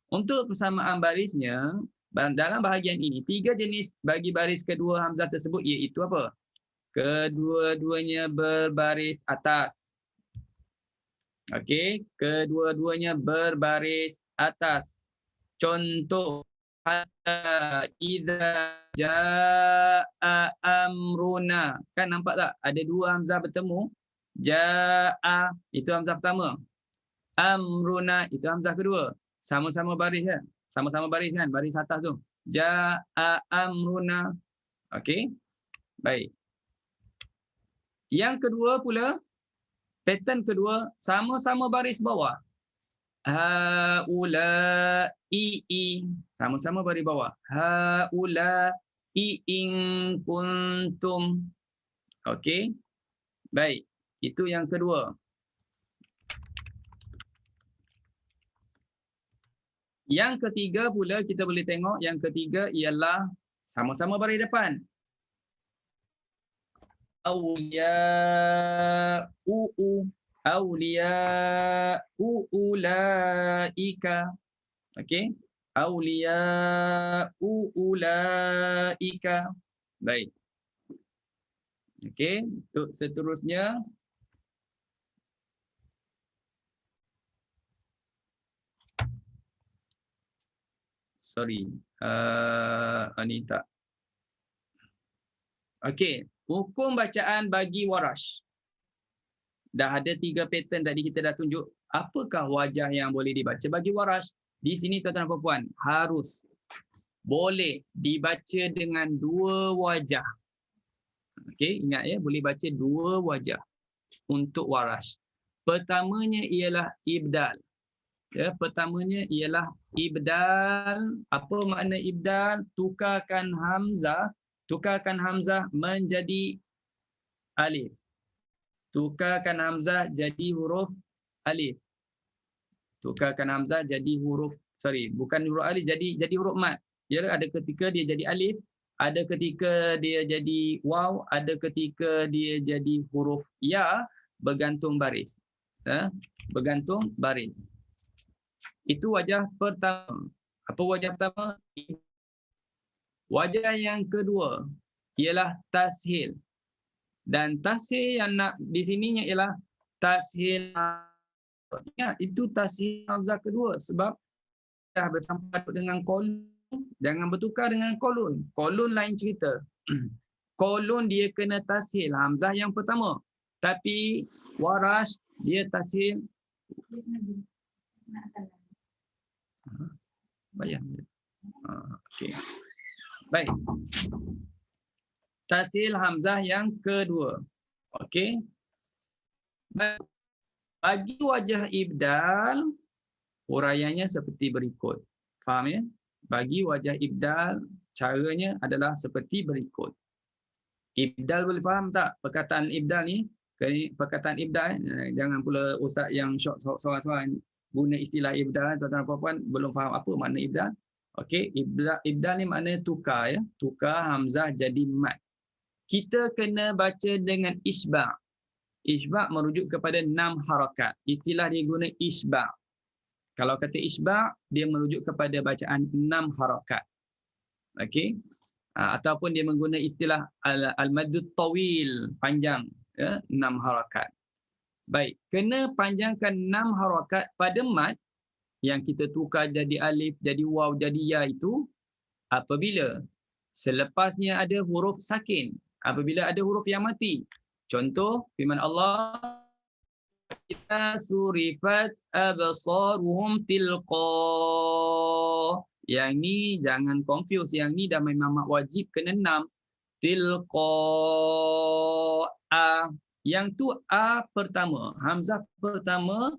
Untuk persamaan barisnya, dalam bahagian ini, 3 jenis bagi baris kedua hamzah tersebut iaitu apa? Kedua-duanya berbaris atas. Okey, kedua-duanya berbaris atas. Contoh, idza jaa amruna. Kan nampak tak? Ada dua hamzah bertemu. Jaa, itu hamzah pertama. Amruna, itu hamzah kedua. Sama-sama baris kan? Sama-sama baris kan? Baris atas tu. Ja'a amruna. Okey. Baik. Yang kedua pula, pattern kedua, sama-sama baris bawah. Haula'i. Sama-sama baris bawah. Haula'i in kuntum. Okey. Baik. Itu yang kedua. Yang ketiga pula kita boleh tengok, yang ketiga ialah sama-sama baris depan. Awliya'u ulaika. Okey. Awliya'u ulaika. Baik. Okey, untuk seterusnya ini tak. Okey, hukum bacaan bagi warash. Dah ada 3 pattern tadi kita dah tunjuk. Apakah wajah yang boleh dibaca bagi warash? Di sini tuan-tuan dan puan, harus boleh dibaca dengan 2 wajah. Okey, ingat ya, boleh baca 2 wajah untuk warash. Pertamanya ialah ibdal. Ya, pertamanya ialah ibdal. Apa makna ibdal? Tukarkan hamzah menjadi alif. Tukarkan hamzah jadi huruf alif. Tukarkan hamzah jadi bukan huruf alif, jadi huruf mat. Ya, ada ketika dia jadi alif, ada ketika dia jadi waw, ada ketika dia jadi huruf ya bergantung baris. Bergantung baris. Itu wajah pertama. Apa wajah pertama? Wajah yang kedua ialah tashil. Dan tashil yang nak di sininya ialah tashil. Ingat, itu tashil hamzah kedua sebab dah bercampur dengan kolon. Jangan bertukar dengan kolon. Kolon lain cerita. Kolon dia kena tashil hamzah yang pertama. Tapi warash dia tashil bayang. Okey. Baik. Tashil hamzah yang kedua. Okey. Bagi wajah ibdal, huraiannya seperti berikut. Faham ya? Bagi wajah ibdal, caranya adalah seperti berikut. Ibdal boleh faham tak perkataan ibdal ni? Perkataan ibdal, jangan pula ustaz yang syok soal-soal guna istilah ibdal, tuan-tuan dan puan-puan belum faham apa makna ibdal. Okey, ibdal ni maknanya tukar ya. Tukar hamzah jadi mat. Kita kena baca dengan isba'. Isba' merujuk kepada 6 harakat. Istilah dia guna isba'. Kalau kata isba' dia merujuk kepada bacaan 6 harakat. Okey. Ataupun dia menggunakan istilah al-maddut tawil, panjang, ya, 6 harakat. Baik, kena panjangkan 6 harakat pada mad yang kita tukar jadi alif, jadi waw, jadi ya itu apabila selepasnya ada huruf sakin, apabila ada huruf yang mati. Contoh firman Allah, "Idza surifat absaruhum tilqa." Yang ni jangan confuse, yang ni dah memang mak wajib kena 6. Tilqa a. Yang tu a pertama, hamzah pertama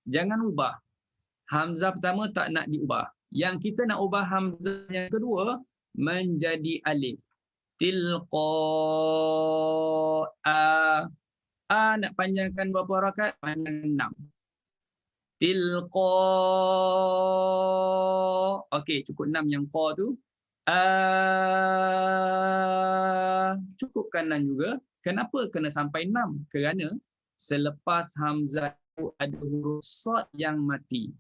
jangan ubah. Hamzah pertama tak nak diubah. Yang kita nak ubah hamzah yang kedua menjadi alif. Tilqa a. A nak panjangkan berapa harakat? Panjang 6. Tilqa. Okey, cukup 6 yang qa tu. Cukupkan 6 juga. Kenapa kena sampai 6? Kerana selepas hamzah itu ada huruf sad yang mati.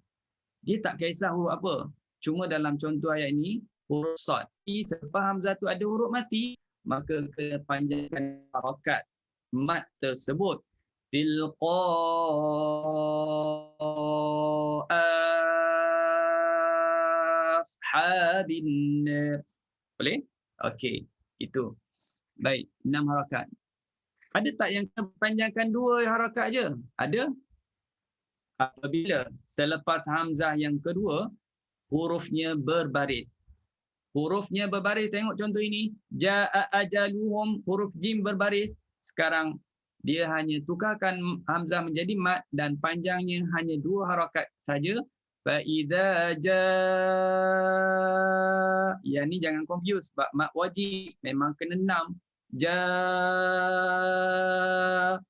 Dia tak kisah huruf apa. Cuma dalam contoh ayat ini, huruf sad. Selepas hamzah itu ada huruf mati, maka kena panjangkan harakat mat tersebut. Tilqa ashabin nar. Boleh? Okey, itu. Baik, 6 harakat. Ada tak yang panjangkan 2 harakat je? Ada. Apabila selepas hamzah yang kedua hurufnya berbaris. Hurufnya berbaris, tengok contoh ini. Ja'a ajaluhum, huruf jim berbaris. Sekarang dia hanya tukarkan hamzah menjadi mat dan panjangnya hanya 2 harakat saja. Fa idza jaa. Yang ni jangan confuse sebab mat wajib memang kena 6. Ja,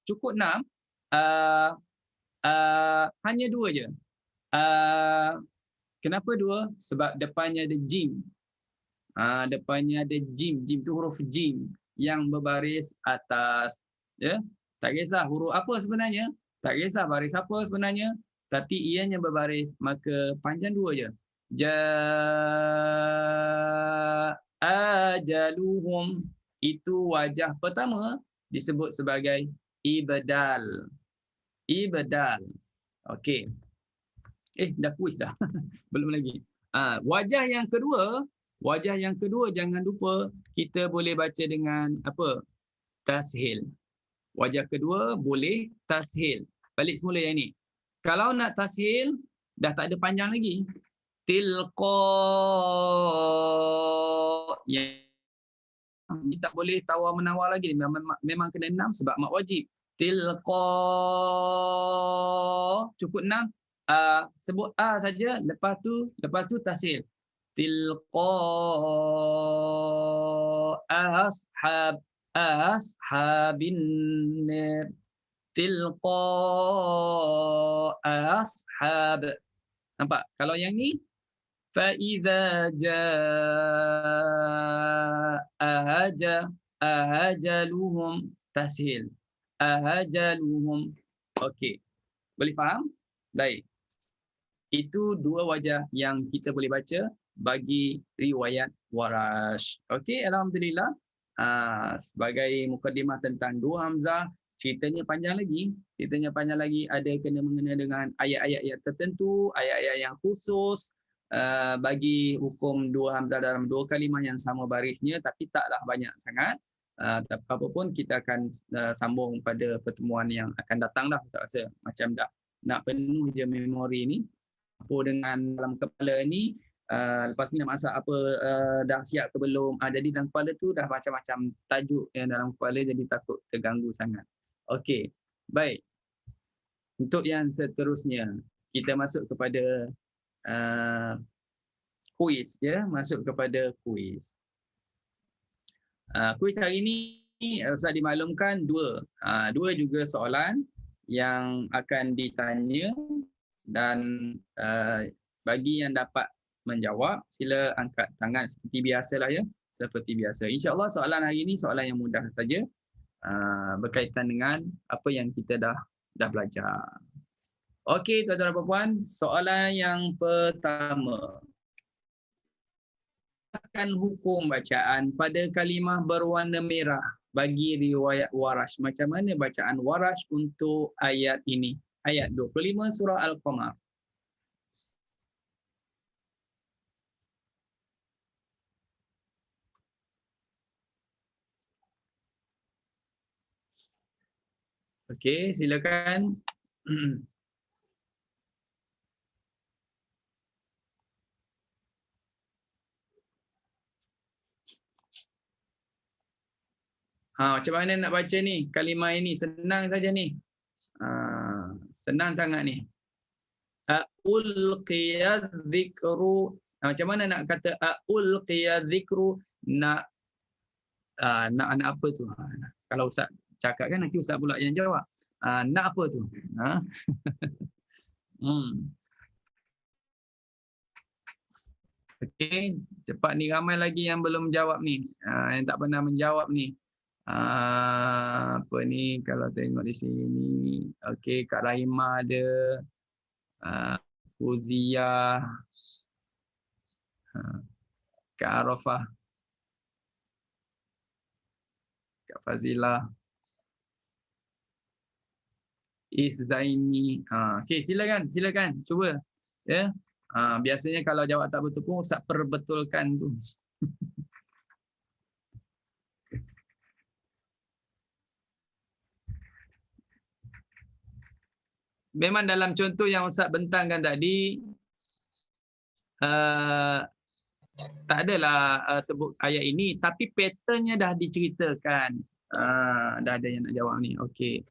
cukup 6. Hanya 2 je. Kenapa 2? Sebab depannya ada jim. Depannya ada jim. Jim tu huruf jim yang berbaris atas. Ya, tak kisah huruf apa sebenarnya. Tak kisah baris apa sebenarnya. Tapi ianya berbaris, maka panjang 2 je. Ja ajaluhum. Itu wajah pertama disebut sebagai ibdal. Ibdal. Okey. Dah kuis dah. Belum lagi. Wajah yang kedua jangan lupa kita boleh baca dengan apa? Tashil. Wajah kedua boleh tashil. Balik semula yang ni. Kalau nak tashil dah tak ada panjang lagi. Tilqa. Yang tak boleh tawar menawar lagi, memang kena 6 sebab mak wajib. Tilqa, cukup 6. Sebut a saja, lepas tu tashil. Tilqa ashabin nar. Tilqa ashab. Nampak? Kalau yang ni فَإِذَا جَاءَ أَهَجَلُهُمْ تَسْهِيل. أَهَجَلُهُمْ. Okey. Boleh faham? Baik. Itu 2 wajah yang kita boleh baca bagi riwayat Warash. Okey, alhamdulillah. Sebagai mukadimah tentang 2 hamzah, ceritanya panjang lagi. Ada kena mengena dengan ayat-ayat yang tertentu, ayat-ayat yang khusus. Bagi hukum 2 hamzah dalam 2 kalimah yang sama barisnya, tapi taklah banyak sangat. Tapi apapun kita akan sambung pada pertemuan yang akan datang dah. Saya rasa macam dah nak penuh je memori ni. Apa dengan dalam kepala ni, lepas ni nak masak apa, dah siap ke belum. Jadi dalam kepala tu dah macam-macam tajuk yang dalam kepala, jadi takut terganggu sangat. Okey, baik. Untuk yang seterusnya, kita masuk kepada kuis, ya, masuk kepada kuis. Kuis hari ini Ustaz dimaklumkan 2 juga soalan yang akan ditanya, dan bagi yang dapat menjawab sila angkat tangan seperti biasalah, ya, seperti biasa. InsyaAllah soalan hari ini soalan yang mudah saja. berkaitan dengan apa yang kita dah belajar. Okey, tuan-tuan dan puan-puan, soalan yang pertama. Jelaskan hukum bacaan pada kalimah berwarna merah bagi riwayat Warash. Macam mana bacaan Warash untuk ayat ini? Ayat 25 surah Al-Qamar. Okey, silakan. Macam mana nak baca ni? Kalimah ini senang saja ni. Senang sangat ni. Ulqiyadzikru. Macam mana nak kata ulqiyadzikru? Nak apa tu? Kalau Ustaz cakap kan nanti Ustaz pula yang jawab. Nak apa tu? Okey, cepat ni, ramai lagi yang belum jawab ni. Yang tak pernah menjawab ni. Apa ni kalau tengok di sini. Okey, Kak Rahimah ada. Fuziyah. Kak Arafah. Kak Fazilah. Zaini. Okey, silakan cuba. Ya. Biasanya kalau jawab tak betul pun Ustaz perbetulkan tu. Memang dalam contoh yang Ustaz bentangkan tadi, tak adalah sebut ayat ini, tapi patternnya dah diceritakan. Dah ada yang nak jawab ni. Okey.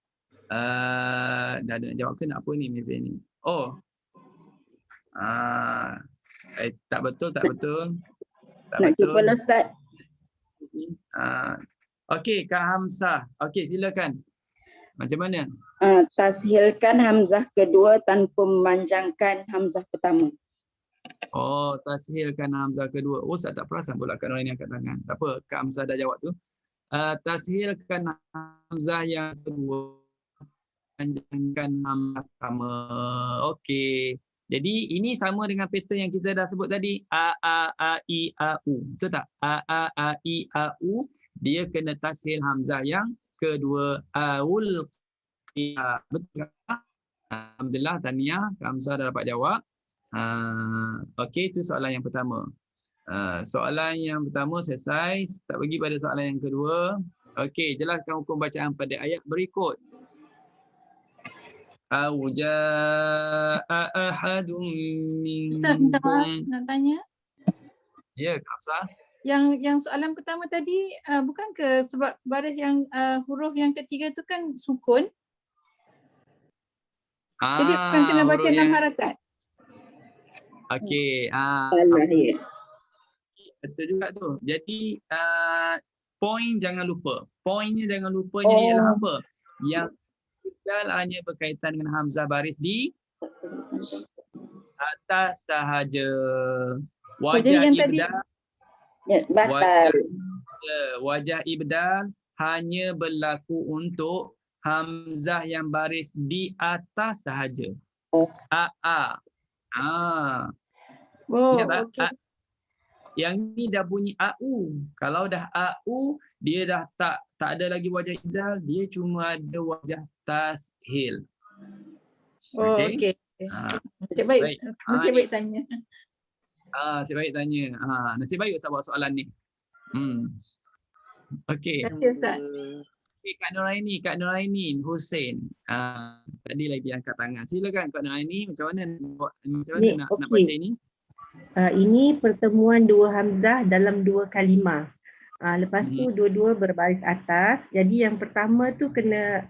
Dah ada nak jawab ke nak apa ni meja ni? Oh. Tak betul. Tak nak betul. jumpa Ustaz. Okey, Kak Hamzah. Okey, silakan. Macam mana? Tashilkan hamzah kedua tanpa memanjangkan hamzah pertama. Oh, tashilkan hamzah kedua. Oh, saya tak perasan pula Kak Nuraini angkat tangan. Tak apa, Kak Hamzah dah jawab tu. Tashilkan hamzah yang kedua, panjangkan hamzah pertama. Okey. Jadi ini sama dengan pattern yang kita dah sebut tadi. A, I, A, U. Betul tak? A, I, A, U. Dia kena tashil hamzah yang kedua. Aul. Betul tak? Alhamdulillah, tahniah. Kak Hamzah dah dapat jawab. Okey, itu soalan yang pertama. Soalan yang pertama selesai. Tak pergi pada soalan yang kedua. Okey, jelaskan hukum bacaan pada ayat berikut. Auja'a ahadun minkum. Ustaz, minta maaf nak tanya. Ya, Kak Hamzah. Yang soalan pertama tadi bukan ke sebab baris yang huruf yang ketiga tu kan sukun. Jadi bukan kena baca 6 harakat. Okey. Salah ya. Betul juga tu. Jadi point jangan lupa. Poinnya jangan lupanya ialah apa? Yang ibdal hanya berkaitan dengan hamzah baris di atas sahaja. Wajah ibdal. Ya, batal. Wajah ibdal hanya berlaku untuk hamzah yang baris di atas sahaja. Okay. Yang ni dah bunyi AU. Kalau dah AU, dia dah tak ada lagi wajah ibdal, dia cuma ada wajah tashil. Okey. Nasib baik. Nasib baik tanya. Nasib baik tanya. Nasib baik Ustaz buat soalan ni. Okey. Terima kasih Ustaz. Okay, Kak Nuraini Hussein. Tadi lagi angkat tangan. Silakan Kak Nuraini, macam mana nak baca ini? Ini pertemuan dua hamzah dalam dua kalimah. Lepas tu dua-dua berbaris atas. Jadi yang pertama tu kena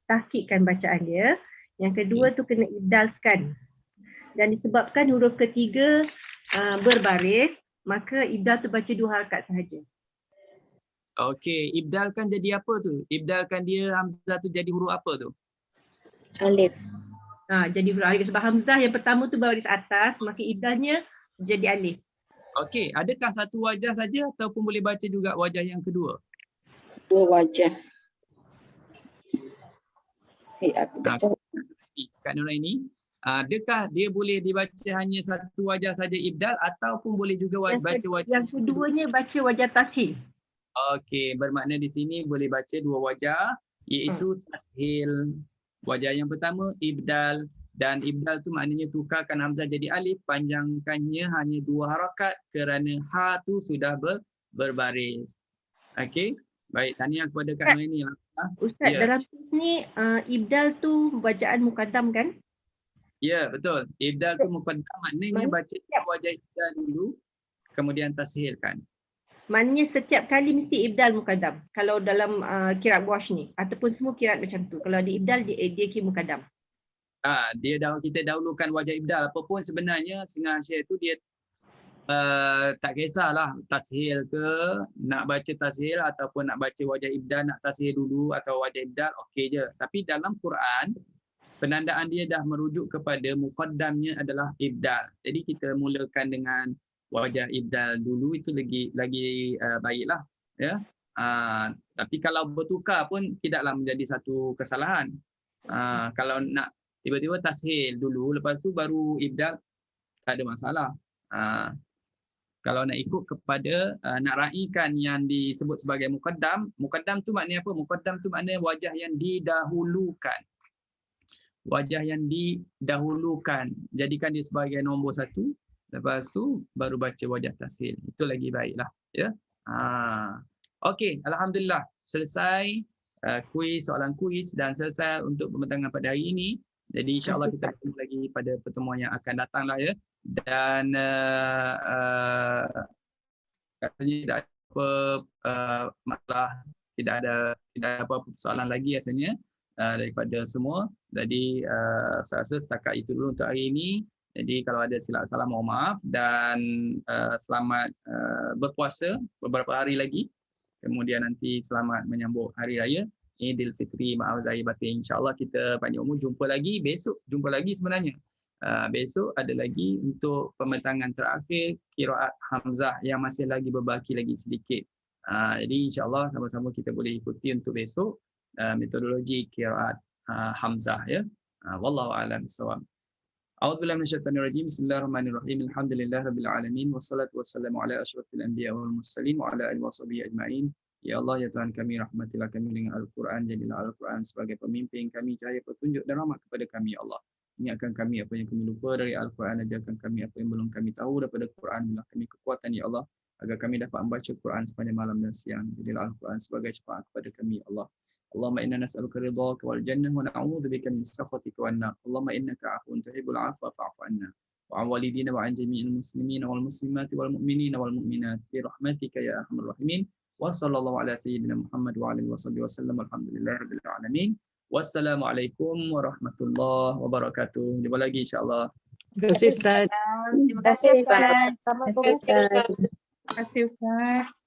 tahqiqkan bacaan dia. Yang kedua tu kena ibdalkan. Dan disebabkan huruf ketiga berbaris, maka ibdal tu baca 2 harakat sahaja. Okey, ibdalkan jadi apa tu? Ibdalkan dia hamzah tu jadi huruf apa tu? Alif. Jadi huruf alif sebab hamzah yang pertama tu baris atas, maka ibdalnya jadi alif. Okey, adakah satu wajah saja ataupun boleh baca juga wajah yang kedua? 2 wajah. Aku baca. Kak Nuraini, adakah dia boleh dibaca hanya satu wajah saja ibdal ataupun boleh juga baca wajah? Yang keduanya baca wajah tashil. Okey, bermakna di sini boleh baca dua wajah, iaitu tashil. Wajah yang pertama ibdal, dan ibdal tu maknanya tukarkan hamzah jadi alif, panjangkannya hanya 2 harakat kerana ha tu sudah berbaris. Okey, baik, tahniah kepada Kak Nuraini. Ustaz, Ya. dalam ni ibdal tu bacaan mukaddam kan? Ya, betul. Ibdal tu muqaddam, maknanya baca wajah ibdal dulu, kemudian tashilkan. Maknanya setiap kali mesti ibdal mukaddam. Kalau dalam qiraat wash ni ataupun semua qiraat macam tu. Kalau di ibdal dia kira mukaddam. Kita dahulukan wajah ibdal. Apapun sebenarnya Singgah Syekh tu dia tak kisahlah tashil ke, nak baca tashil ataupun nak baca wajah ibdal, nak tashil dulu atau wajah ibdal, okey je. Tapi dalam Quran penandaan dia dah merujuk kepada muqaddamnya adalah ibdal. Jadi kita mulakan dengan wajah ibdal dulu, itu lagi baiklah, ya. Tapi kalau bertukar pun tidaklah menjadi satu kesalahan. Kalau nak tiba-tiba tashil dulu lepas tu baru ibdal, tak ada masalah. Kalau nak ikut kepada nak raikan yang disebut sebagai muqaddam tu maknanya apa? Muqaddam tu maknanya wajah yang didahulukan. Wajah yang didahulukan, jadikan dia sebagai nombor 1, lepas tu baru baca wajah tashil. Itu lagi baiklah, ya. Okey, alhamdulillah selesai soalan kuis dan selesai untuk pembentangan pada hari ini. Jadi insya-Allah kita bertemu lagi pada pertemuan yang akan datang lah, ya. Dan katanya tidak ada apa masalah, tidak ada apa persoalan lagi rasanya daripada semua. Jadi saya rasa setakat itu dulu untuk hari ini. Jadi kalau ada silap salah mohon maaf, dan selamat berpuasa beberapa hari lagi. Kemudian nanti selamat menyambut hari raya Aidilfitri, maaf zahir batin. InsyaAllah kita panjang umur, jumpa lagi besok. Jumpa lagi sebenarnya. Besok ada lagi untuk pembentangan terakhir qiraat hamzah yang masih lagi berbaki lagi sedikit. Jadi insyaAllah sama-sama kita boleh ikuti untuk besok metodologi qiraat hamzah, ya. Wallahu a'lam bissawab. A'udzubillahi minasyaitonir rajim. Bismillahirrahmanirrahim. Alhamdulillahirabbil alamin wassalatu wassalamu ala asyrafil anbiya wal mursalin wa ala alihi washabihi ajmain. Ya Allah, ya Tuhan kami, rahmatilah kami dengan Al-Quran. Jadilah Al-Quran sebagai pemimpin kami, cahaya petunjuk dan rahmat kepada kami, Ya Allah. Ingatkan kami apa yang kami lupa dari Al-Quran, ajarkan kami apa yang belum kami tahu daripada Quran. Berilah kami kekuatan, Ya Allah, agar kami dapat membaca Quran sepanjang malam dan siang. Jadilah Al-Quran sebagai syafaat kepada kami, Ya Allah. Allahumma inna nas'aluka ridhaka wal jannah wa na'udzubika min sakhatika wan nar. Allahumma innaka 'afuwun tuhibbul 'afwa fa'fu 'anna. Wa 'an walidina wa 'an jami'il muslimina wal muslimati wal mu'minina wal mu'minat bi rahmatika ya arhamar rahimin. Wa sallallahu ala sayyidina Muhammad wa alihi wasallam. Alhamdulillahirabbil alamin. Wassalamualaikum warahmatullahi wabarakatuh. Jumpa lagi insya-Allah. Terima kasih Ustaz. Terima kasih Ustaz. Terima kasih, Ustaz. Terima kasih Ustaz.